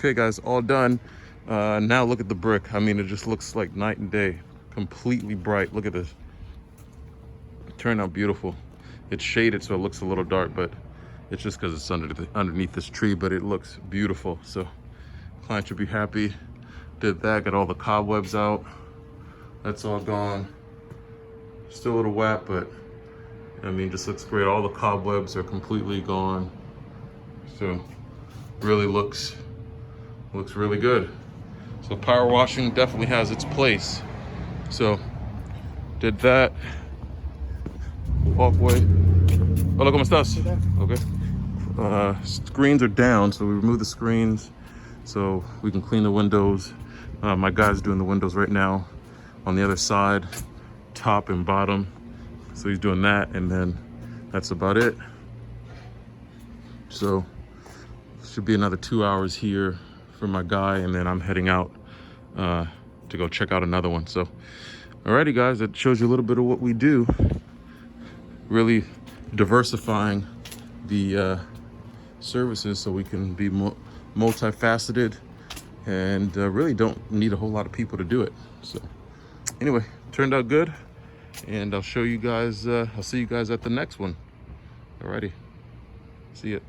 Okay guys, all done. Now look at the brick. I mean, it just looks like night and day. Completely bright. Look at this. It turned out beautiful. It's shaded so it looks a little dark, but it's just because it's underneath this tree, but it looks beautiful. So client should be happy. Did that, got all the cobwebs out. That's all gone. Still a little wet, but I mean, just looks great. All the cobwebs are completely gone. So really looks really good. So power washing definitely has its place. So did that. Walkway. Hola, ¿cómo estás? Okay. Screens are down, so we remove the screens so we can clean the windows. My guy's doing the windows right now on the other side, top and bottom. So he's doing that, and then that's about it. So should be another 2 hours here for my guy, and then I'm heading out to go check out another one. So alrighty guys, that shows you a little bit of what we do. Really diversifying the services so we can be multifaceted, and really don't need a whole lot of people to do it. So anyway, turned out good, and I'll show you guys, I'll see you guys at the next one. Alrighty, see ya.